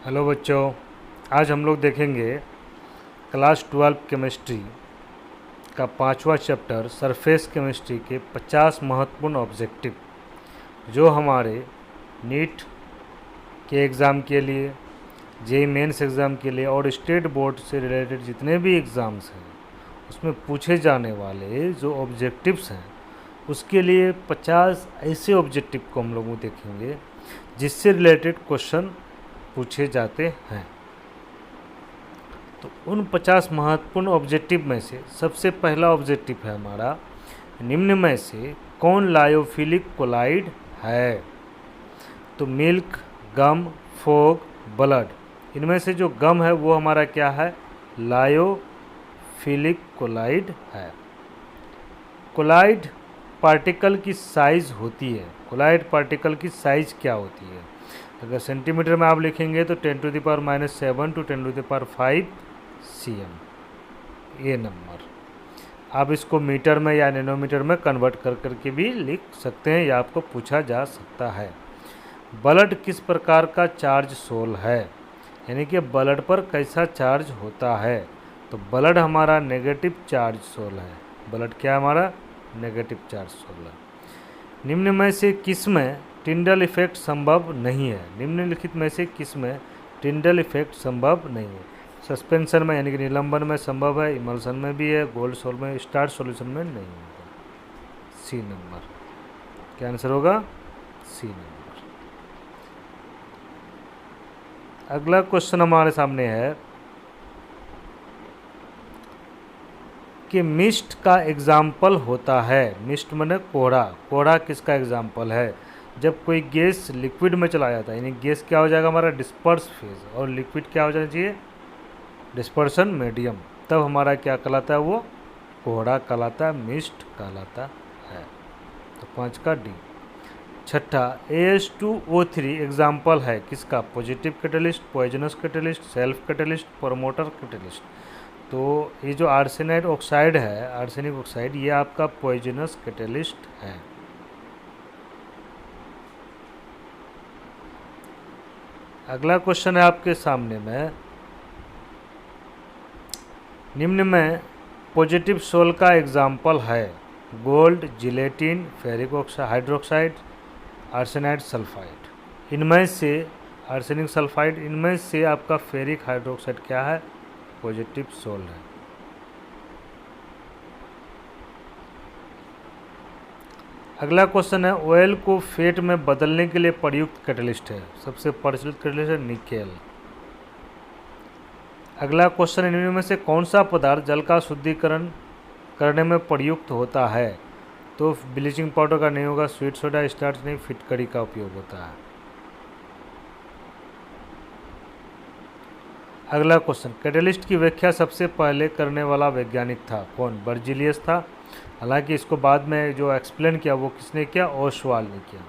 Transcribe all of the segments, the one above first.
Hello बच्चों, आज हम लोग देखेंगे क्लास 12 केमिस्ट्री का 5वां चैप्टर सरफेस केमिस्ट्री के 50 महत्वपूर्ण ऑब्जेक्टिव जो हमारे नीट के एग्ज़ाम के लिए, जेईई मेंस एग्ज़ाम के लिए और स्टेट बोर्ड से रिलेटेड जितने भी एग्ज़ाम्स हैं उसमें पूछे जाने वाले जो ऑब्जेक्टिव्स हैं उसके लिए 50 ऐसे ऑब्जेक्टिव को हम लोग देखेंगे जिससे रिलेटेड क्वेश्चन पूछे जाते हैं। तो उन 50 महत्वपूर्ण ऑब्जेक्टिव में से सबसे पहला ऑब्जेक्टिव है हमारा, निम्न में से कौन लायोफिलिक कोलाइड है? तो मिल्क, गम, फोग, ब्लड, इनमें से जो गम है वो हमारा क्या है? लायोफिलिक कोलाइड है। कोलाइड पार्टिकल की साइज़ होती है। कोलाइड पार्टिकल की साइज़ क्या होती है? अगर सेंटीमीटर में आप लिखेंगे तो 10⁻⁷ टू 10⁵ cm ये नंबर। आप इसको मीटर में या नैनोमीटर में कन्वर्ट कर करके भी लिख सकते हैं, या आपको पूछा जा सकता है। ब्लड किस प्रकार का चार्ज सोल है, यानी कि ब्लड पर कैसा चार्ज होता है? तो ब्लड हमारा नेगेटिव चार्ज सोल है। ब्लड क्या हमारा? नेगेटिव चार्ज सोल है। निम्न में से किस में टिंडल इफेक्ट संभव नहीं है? निम्नलिखित में से किस में टिंडल इफेक्ट संभव नहीं है? सस्पेंशन में यानी कि निलंबन में संभव है, इमल्सन में भी है, गोल्ड सोल में, स्टार्च सॉल्यूशन में नहीं होगा। सी नंबर क्या आंसर होगा? सी नंबर। अगला क्वेश्चन हमारे सामने है कि मिस्ट का एग्जाम्पल होता है। मिस्ट माने कोहरा। कोहरा किसका एग्जाम्पल है? जब कोई गैस लिक्विड में चला जाता है, यानी गैस क्या हो जाएगा हमारा? डिस्पर्स फेज, और लिक्विड क्या हो जाना चाहिए? Dispersion medium. तब हमारा क्या कहलाता है? वो कोहरा कहलाता है, मिस्ट कहलाता है। तो 5 का डी। छठा, AS2O3 एग्जाम्पल है किसका? Positive catalyst, poisonous catalyst, self catalyst, promoter catalyst. तो ये जो आर्सेनाइड ऑक्साइड है, आर्सेनिक ऑक्साइड, ये आपका पॉइजनस कैटेलिस्ट है। अगला क्वेश्चन है आपके सामने में, निम्न में पॉजिटिव सोल का एग्जाम्पल है? Gold, gelatin, ferric hydroxide, arsenide sulphide. इनमें से आर्सेनिक सल्फाइड, इनमें से आपका फेरिक हाइड्रोक्साइड क्या है? पॉजिटिव सोल है। अगला क्वेश्चन है, ऑयल को फैट में बदलने के लिए प्रयुक्त कैटलिस्ट है? सबसे प्रचलित कैटलिस्ट है निकेल। अगला क्वेश्चन, इनमें में से कौन सा पदार्थ जल का शुद्धिकरण करने में प्रयुक्त होता है? तो ब्लीचिंग पाउडर का नहीं होगा, स्वीट सोडा, स्टार्च नहीं, फिटकरी का उपयोग होता है। अगला क्वेश्चन, कैटलिस्ट की व्याख्या सबसे पहले करने वाला वैज्ञानिक था कौन? बर्जिलियस था। हालांकि इसको बाद में जो एक्सप्लेन किया वो किसने किया? ओसवाल ने किया।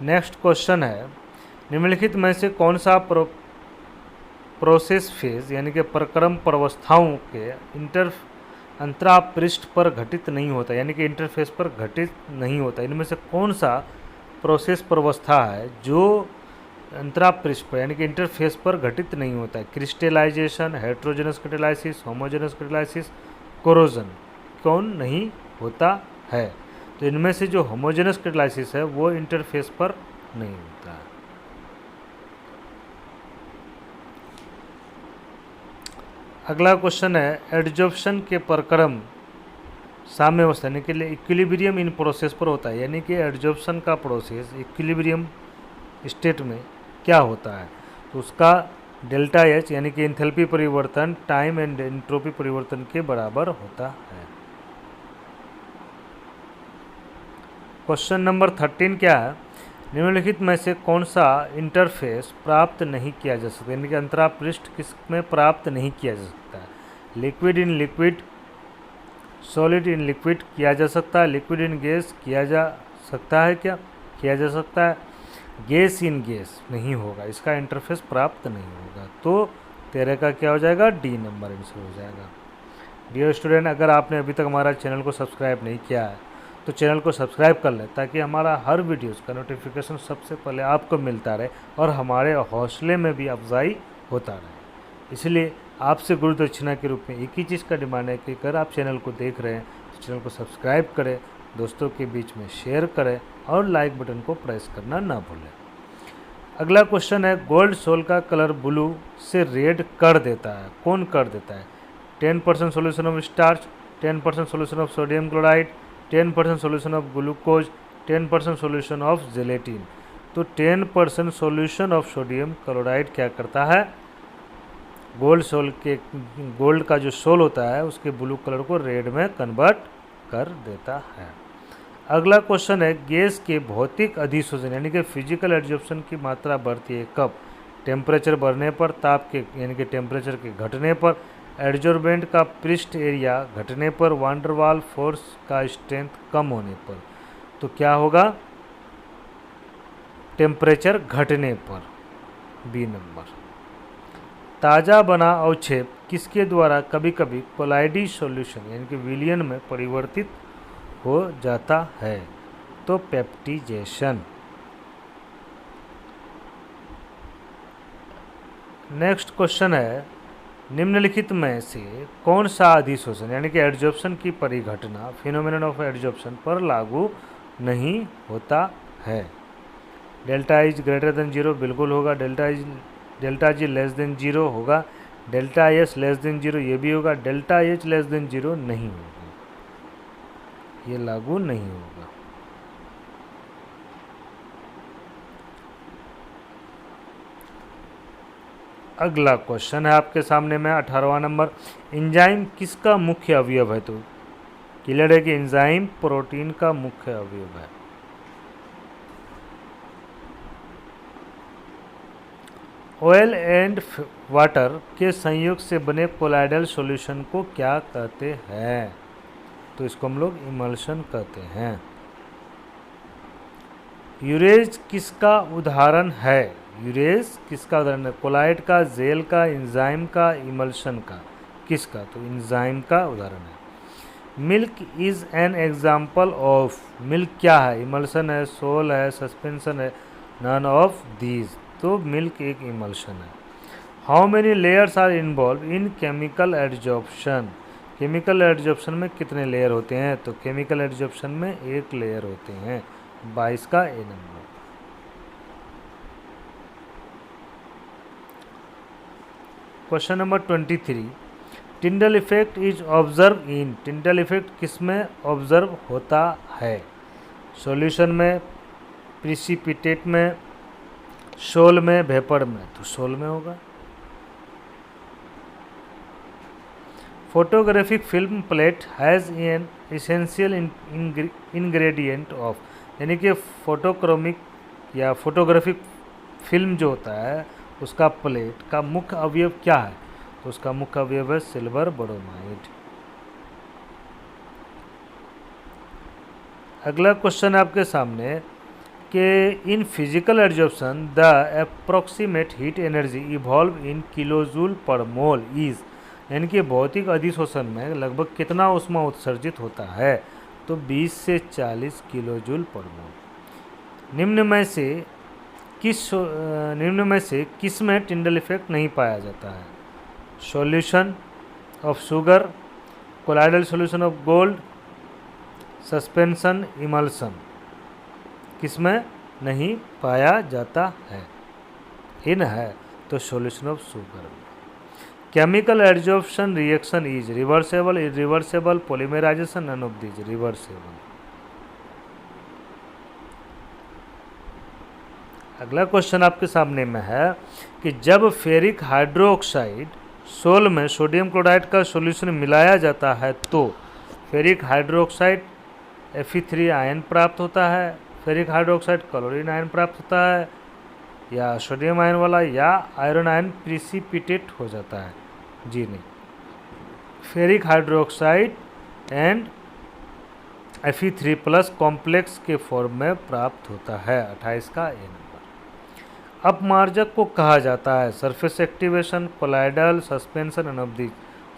नेक्स्ट क्वेश्चन है, निम्नलिखित में से कौन सा प्रोसेस फेज यानी कि प्रक्रम प्रवस्थाओं के अंतरापृष्ठ पर घटित नहीं होता, यानी कि इंटरफेस पर घटित नहीं होता? इनमें से कौन सा प्रोसेस प्रवस्था है जो अंतरापृष्ठ पर यानी कि इंटरफेस पर घटित नहीं होता है? Crystallization, heterogeneous catalysis, homogeneous catalysis, corrosion. कौन नहीं होता है? तो इनमें से जो होमोजेनस कैटालाइसिस है वो इंटरफेस पर नहीं होता है। अगला क्वेश्चन है, एडजॉर्प्शन के प्रक्रम साम्यावस्था यानी कि इक्विलिब्रियम इन प्रोसेस पर होता है, यानी कि एडजॉर्प्शन का प्रोसेस इक्विलिब्रियम स्टेट में क्या होता है? तो उसका डेल्टा एच यानी कि एंथैल्पी परिवर्तन टाइम एंड एंट्रोपी परिवर्तन के बराबर होता है। क्वेश्चन नंबर 13 क्या है? निम्नलिखित में से कौन सा इंटरफेस प्राप्त नहीं किया जा सकता, यानी कि अंतरापृष्ठ किस में प्राप्त नहीं किया जा सकता है? Liquid in liquid, solid in liquid किया जा सकता है, लिक्विड इन गैस किया जा सकता है, क्या किया जा सकता है? गैस इन गैस नहीं होगा, इसका इंटरफेस प्राप्त नहीं होगा। तो 13 का क्या हो जाएगा? डी नंबर आंसर हो जाएगा। डियर स्टूडेंट, अगर आपने अभी तक हमारा चैनल को सब्सक्राइब नहीं किया है तो चैनल को सब्सक्राइब कर लें ताकि हमारा हर वीडियोस का नोटिफिकेशन सबसे पहले आपको मिलता रहे और हमारे हौसले में भी अफजाई होता रहे। इसलिए आपसे गुरु दक्षिणा के रूप में एक ही चीज़ का डिमांड है कि अगर आप चैनल को देख रहे हैं तो चैनल को सब्सक्राइब करें, दोस्तों के बीच में शेयर करें और लाइक बटन को प्रेस करना ना भूलें। अगला क्वेश्चन है, गोल्ड सोल का कलर ब्लू से रेड कर देता है, कौन कर देता है? 10% solution of starch, 10% solution of sodium chloride, 10% solution of glucose, 10% solution of gelatin. तो 10% सोल्यूशन ऑफ सोडियम क्लोराइड क्या करता है? गोल्ड का जो सोल होता है उसके ब्लू कलर को रेड में कन्वर्ट कर देता है। अगला क्वेश्चन है, गैस के भौतिक अधिशोषण यानी कि फिजिकल एब्जॉर्प्शन की मात्रा बढ़ती है कब? टेम्परेचर बढ़ने पर, ताप के यानी कि टेम्परेचर के घटने पर, एड्जॉर्बेंट का पृष्ठ एरिया घटने पर, वान डेर वाल फोर्स का स्ट्रेंथ कम होने पर। तो क्या होगा? टेम्परेचर घटने पर, बी नंबर। ताज़ा बना अवक्षेप किसके द्वारा कभी कभी कोलाइडी सॉल्यूशन यानी कि विलियन में परिवर्तित हो जाता है? तो पेप्टिजेशन। नेक्स्ट क्वेश्चन है, निम्नलिखित में से कौन सा अधिशोषण यानी कि एड्जॉर्प्शन की परिघटना फिनोमेनन ऑफ एड्जॉर्प्शन पर लागू नहीं होता है? डेल्टा इज ग्रेटर देन 0 बिल्कुल होगा, डेल्टा जी लेस देन 0 होगा, डेल्टा एस लेस देन 0 ये भी होगा, डेल्टा एच लेस देन 0 नहीं होगा, ये लागू नहीं होगा। अगला क्वेश्चन है आपके सामने में 18वां नंबर, एंजाइम किसका मुख्य अवयव है? तो क्लियर है कि एंजाइम प्रोटीन का मुख्य अवयव है। ऑयल एंड वाटर के संयोग से बने कोलाइडल सॉल्यूशन को क्या कहते हैं? तो इसको हम लोग इमल्शन कहते हैं। यूरेज किसका उदाहरण है? यूरेज किसका उदाहरण है? कोलाइड का, जेल का, एंजाइम का, इमल्शन का, किसका? तो एंजाइम का उदाहरण है। Milk is an example of, milk क्या है? इमल्शन है, सोल है, सस्पेंशन है, नन ऑफ दीज। तो मिल्क एक इमल्शन है। How many layers are involved in chemical adsorption, chemical adsorption में कितने लेयर होते हैं? तो केमिकल एड्जॉर्प्शन में एक लेयर होते हैं, 22 का A number. Question number 23, Tyndall effect is observe in, Tyndall effect किसमें ऑब्जर्व होता है? सॉल्यूशन में, प्रिसिपिटेट में, सोल में, वेपर में। तो सोल में होगा। Photographic film plate has an essential ingredient of, यानी कि फोटोक्रोमिक या फोटोग्राफिक फिल्म जो होता है उसका प्लेट का मुख्य अवयव क्या है? तो उसका मुख्य अवयव है सिल्वर ब्रोमाइड। अगला क्वेश्चन आपके सामने कि in physical adsorption the approximate heat energy evolve in kilojoule पर मोल इज, यानी कि भौतिक अधिशोषण में लगभग कितना ऊष्मा उत्सर्जित होता है? तो 20 से 40 किलोजूल पर मोल। निम्न में से किस में टिंडल इफेक्ट नहीं पाया जाता है? Solution of sugar, colloidal solution of gold, suspension, emulsion, किसमें नहीं पाया जाता है? इन है तो solution of sugar. Chemical adsorption reaction is reversible, irreversible, polymerization, none of these, reversible. अगला क्वेश्चन आपके सामने में है कि जब फेरिक हाइड्रोक्साइड सोल में सोडियम क्लोराइड का सॉल्यूशन मिलाया जाता है तो फेरिक हाइड्रोक्साइड Fe3 आयन प्राप्त होता है, फेरिक हाइड्रोक्साइड क्लोरीन आयन प्राप्त होता है, या सोडियम आयन वाला या आयरन आयन प्रिसिपिटेट हो जाता है? जी नहीं, ferric hydroxide and Fe3+ complex के फॉर्म में प्राप्त होता है। 28 का ए नंबर। अपमार्जक को कहा जाता है surface activation, colloidal, suspension, end of the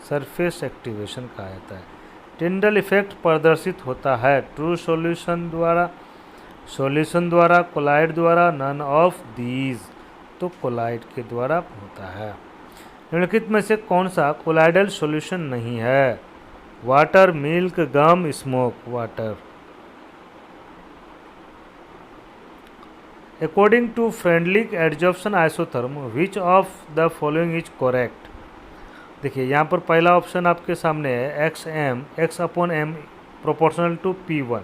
surface activation कहा जाता है। टिंडल इफेक्ट प्रदर्शित होता है ट्रू सॉल्यूशन द्वारा, कोलाइड द्वारा, नन ऑफ दीज, तो कोलाइड के द्वारा होता है। निम्नलिखित में से कौन सा कोलाइडल सॉल्यूशन नहीं है? Water, milk, gum, smoke. Water. According to Freundlich adsorption isotherm which of the following is correct? देखिए यहाँ पर पहला ऑप्शन आपके सामने है x upon m proportional to P1,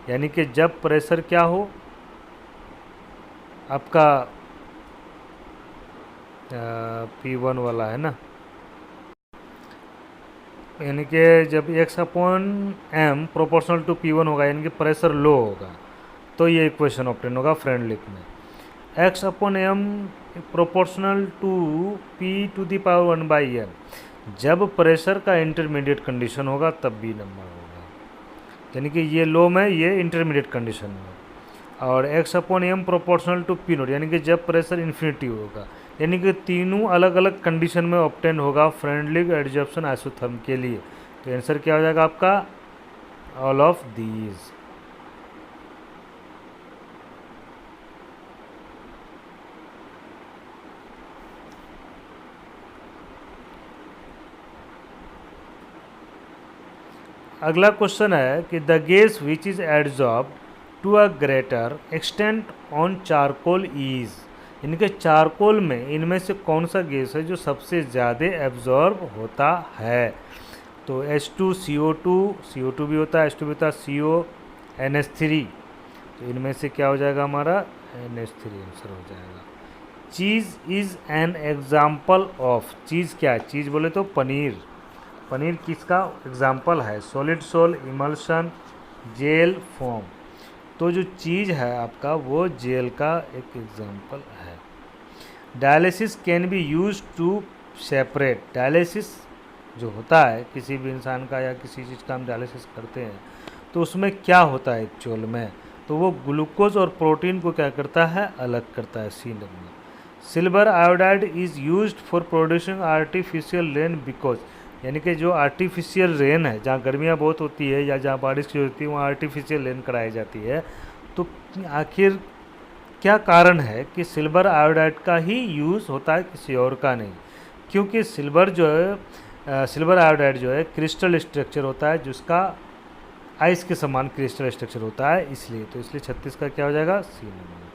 यानी कि जब प्रेशर क्या हो आपका P1 वाला है ना, यानी कि जब x upon m proportional to P1 होगा यानी कि प्रेशर लो होगा, तो ये इक्वेशन ऑप्टेन होगा फ्रेंडलिक में। x upon m proportional to P⁻1/n, जब प्रेशर का इंटरमीडिएट कंडीशन होगा तब बी नंबर होगा, यानी कि ये लो में, ये इंटरमीडिएट कंडीशन में। और x upon m proportional to P0, यानी कि जब प्रेशर इन्फिनिटी होगा, यानी कि तीनों अलग अलग कंडीशन में ऑब्टेन होगा फ्रेंडलिक एडजॉर्प्शन आइसोथर्म के लिए। तो आंसर क्या हो जाएगा आपका? All of these. अगला क्वेश्चन है कि the gas which is adsorb to a greater extent on charcoal is, यानी कि चारकोल में इनमें से कौन सा गैस है जो सबसे ज़्यादा एब्जॉर्ब होता है? तो H2CO2 भी होता है, H2 भी होता है, CONH3, तो इनमें से क्या हो जाएगा हमारा? NH3 आंसर हो जाएगा। चीज़ इज़ एन एग्जाम्पल ऑफ, चीज़ क्या है? चीज़ बोले तो पनीर, पनीर किसका एग्जाम्पल है? Solid, sol, emulsion, gel, foam. तो जो चीज़ है आपका वो जेल का एक एग्जाम्पल है। Dialysis can be use to separate, dialysis जो होता है किसी भी इंसान का या किसी चीज़ का हम डायलिसिस करते हैं तो उसमें क्या होता है एक्चुअल में? तो वो ग्लूकोज और प्रोटीन को क्या करता है? अलग करता है। C number. Silver iodide is used for producing artificial rain because, यानी कि जो आर्टिफिशियल रेन है, जहाँ गर्मियाँ बहुत होती है या जहाँ बारिश की होती है वहाँ आर्टिफिशियल रेन कराई जाती है, तो आखिर क्या कारण है कि सिल्वर आयोडाइड का ही यूज़ होता है, किसी और का नहीं? क्योंकि सिल्वर जो है, सिल्वर आयोडाइड जो है क्रिस्टल स्ट्रक्चर होता है जिसका आइस के समान क्रिस्टल स्ट्रक्चर होता है, इसलिए। तो इसलिए 36 का क्या हो जाएगा? C number.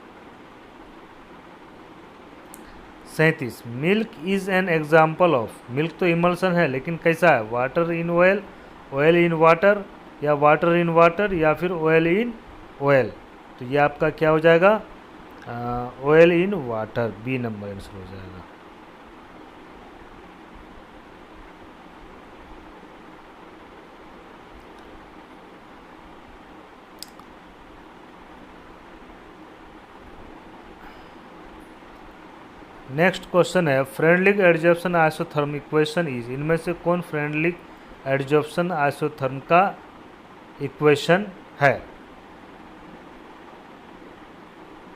37 milk is an example of, milk तो इमल्सन है लेकिन कैसा है? Water in oil, oil in water, या वाटर इन वाटर, या फिर ऑयल इन ऑयल। तो ये आपका क्या हो जाएगा? Oil in water, B number answer हो जाएगा। नेक्स्ट क्वेश्चन है Freundlich adsorption isotherm equation is, इनमें से कौन फ्रेंडलिक एडजॉर्प्शन आइसोथर्म का इक्वेशन है?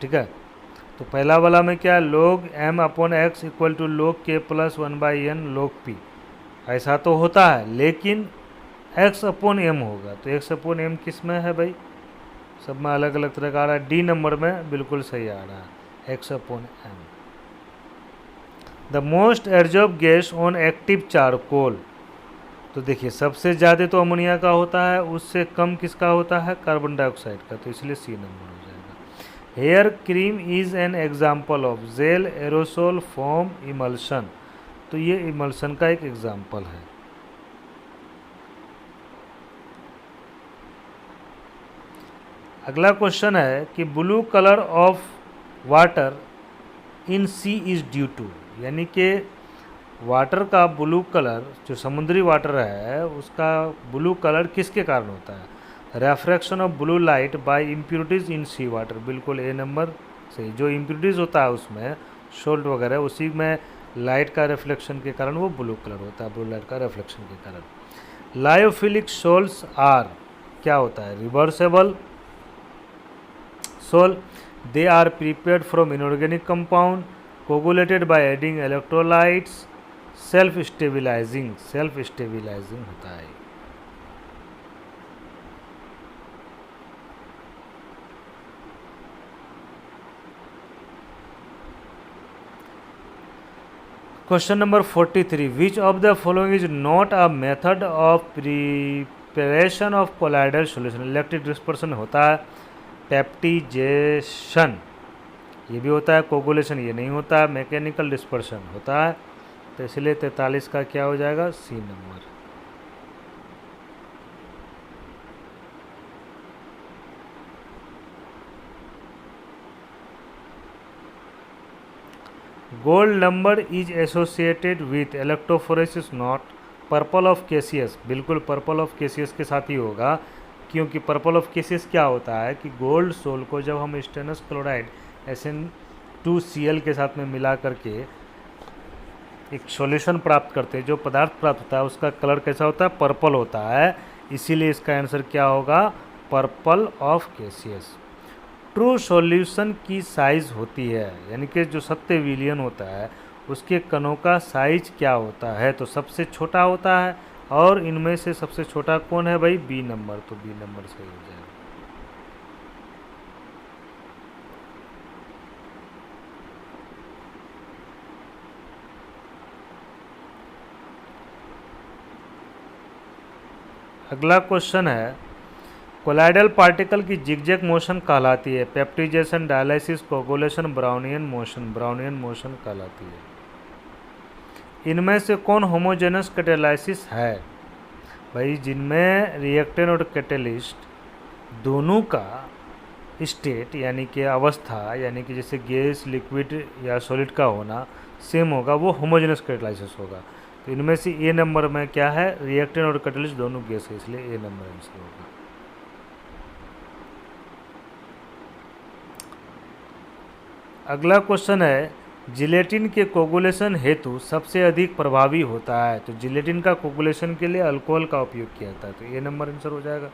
ठीक है, तो पहला वाला में क्या है? log m upon x equal to log k plus 1/n log p, ऐसा तो होता है लेकिन x अपॉन m होगा, तो x अपॉन m किस में है भाई? सब में अलग अलग तरह का आ रहा है, डी नंबर में बिल्कुल सही आ रहा है, x upon m। The most adsorb gas on active charcoal, तो देखिए सबसे ज़्यादा तो अमोनिया का होता है, उससे कम किसका होता है? कार्बन डाइऑक्साइड का, तो इसलिए सी नंबर हो जाएगा। Hair cream is an example of gel, aerosol, foam, emulsion, तो ये इमल्शन का एक एग्जाम्पल है। अगला क्वेश्चन है कि blue colour of water in sea is due to, यानी कि वाटर का ब्लू कलर, जो समुद्री वाटर है उसका ब्लू कलर किसके कारण होता है? Refraction of blue light by impurities in sea water, बिल्कुल ए नंबर सही। जो इम्प्योरिटीज़ होता है उसमें सोल्ट वगैरह, उसी में लाइट का रिफ्लेक्शन के कारण वो ब्लू कलर होता है, ब्लू लाइट का रिफ्लेक्शन के कारण। लायोफिलिक सोल्स आर, क्या होता है? Reversible sol, they are prepared from inorganic compound, coagulated by adding electrolytes, self stabilising होता है। Question number 43, which of the following is not a method of preparation of colloidal solution. Electric dispersion होता है, पेप्टिजेशन ये भी होता है, coagulation ये नहीं होता है, मैकेनिकल डिस्पर्सन होता है। तो इसलिए 43 का क्या हो जाएगा, C number. Gold number is associated with electrophoresis not purple of Cassius. बिल्कुल पर्पल ऑफ केसियस के साथ ही होगा, क्योंकि पर्पल ऑफ केसियस क्या होता है कि गोल्ड सोल को जब हम स्टेनस क्लोराइड SN2Cl के साथ में मिला करके एक सॉल्यूशन प्राप्त करते हैं, जो पदार्थ प्राप्त होता है उसका कलर कैसा होता है, पर्पल होता है। इसीलिए इसका आंसर क्या होगा, पर्पल ऑफ केसियस। ट्रू सॉल्यूशन की साइज होती है, यानी कि जो सत्य विलयन होता है उसके कणों का साइज क्या होता है, तो सबसे छोटा होता है। और इनमें से सबसे छोटा कौन है भाई, बी नंबर। तो बी नंबर सही हो जाएगा। अगला क्वेश्चन है, कोलाइडल पार्टिकल की जिगजैग मोशन कहलाती है peptization, dialysis, coagulation, Brownian motion. Brownian motion कहलाती है। इनमें से कौन होमोजेनस कैटालाइसिस है भाई, जिनमें रिएक्टेंट और कैटेलिस्ट दोनों का स्टेट यानी कि अवस्था, यानी कि जैसे गैस, लिक्विड या सॉलिड का होना सेम होगा, वो होमोजेनस कैटालाइसिस होगा। तो इनमें से ए नंबर में क्या है, रिएक्टेंट और कैटेलिस्ट दोनों गैस है, इसलिए ए नंबर आंसर होगा। अगला क्वेश्चन है, जिलेटिन के कोगुलेशन हेतु सबसे अधिक प्रभावी होता है। तो जिलेटिन का कोगुलेशन के लिए अल्कोहल का उपयोग किया जाता है, तो ए नंबर आंसर हो जाएगा।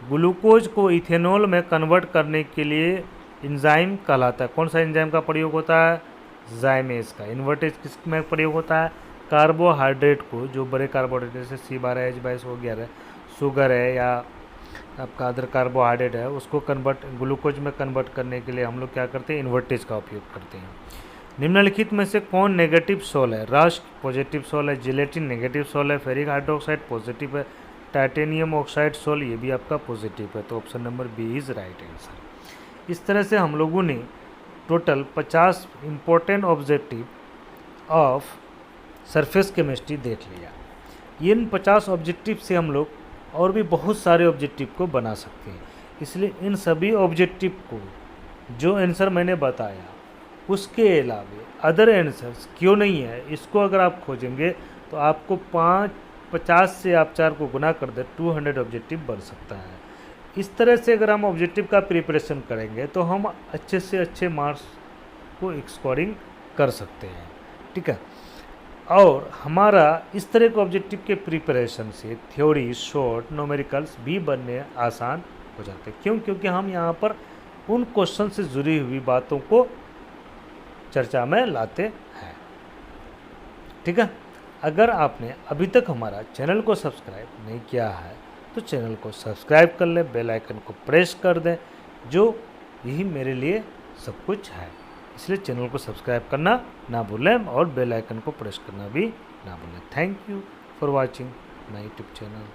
ग्लूकोज को इथेनॉल में कन्वर्ट करने के लिए एंजाइम कहलाता है। कौन सा एंजाइम का प्रयोग होता है, जाइमेज का। इन्वर्टेज किस में प्रयोग होता है, कार्बोहाइड्रेट को, जो बड़े कार्बोहाइड्रेट जैसे C12H22 शुगर है या आपका अदर कार्बोहाइड्रेट है, उसको कन्वर्ट ग्लूकोज में कन्वर्ट करने के लिए हम लोग क्या करते हैं, इन्वर्टेज का उपयोग करते हैं। निम्नलिखित में से कौन नेगेटिव सोल है, रस्ट पॉजिटिव सोल है, जिलेटिन नेगेटिव सोल है, फेरिक हाइड्रोक्साइड पॉजिटिव है, टाइटेनियम ऑक्साइड सोल ये भी आपका पॉजिटिव है। तो option number B is right answer. इस तरह से हम लोगों ने total 50 important objective of surface chemistry देख लिया। इन 50 ऑब्जेक्टिव से हम लोग और भी बहुत सारे ऑब्जेक्टिव को बना सकते हैं। इसलिए इन सभी ऑब्जेक्टिव को जो आंसर मैंने बताया उसके अलावा अदर आंसर्स क्यों नहीं है, इसको अगर आप खोजेंगे तो आपको 50 से आप 4 को गुना कर दे 200 ऑब्जेक्टिव बन सकता है। इस तरह से अगर हम ऑब्जेक्टिव का प्रिपरेशन करेंगे तो हम अच्छे से अच्छे मार्क्स को स्कोरिंग कर सकते हैं, ठीक है। और हमारा इस तरह के ऑब्जेक्टिव के प्रिपरेशन से थ्योरी, शॉर्ट, न्यूमेरिकल्स भी बनने आसान हो जाते हैं। क्यों, क्योंकि हम यहाँ पर उन क्वेश्चन से जुड़ी हुई बातों को चर्चा में लाते हैं, ठीक है। अगर आपने अभी तक हमारा चैनल को सब्सक्राइब नहीं किया है तो चैनल को सब्सक्राइब कर लें, बेल आइकन को प्रेस कर दें, जो यही मेरे लिए सब कुछ है। इसलिए चैनल को सब्सक्राइब करना ना भूलें और बेल आइकन को प्रेस करना भी ना भूलें। Thank you for watching my YouTube channel.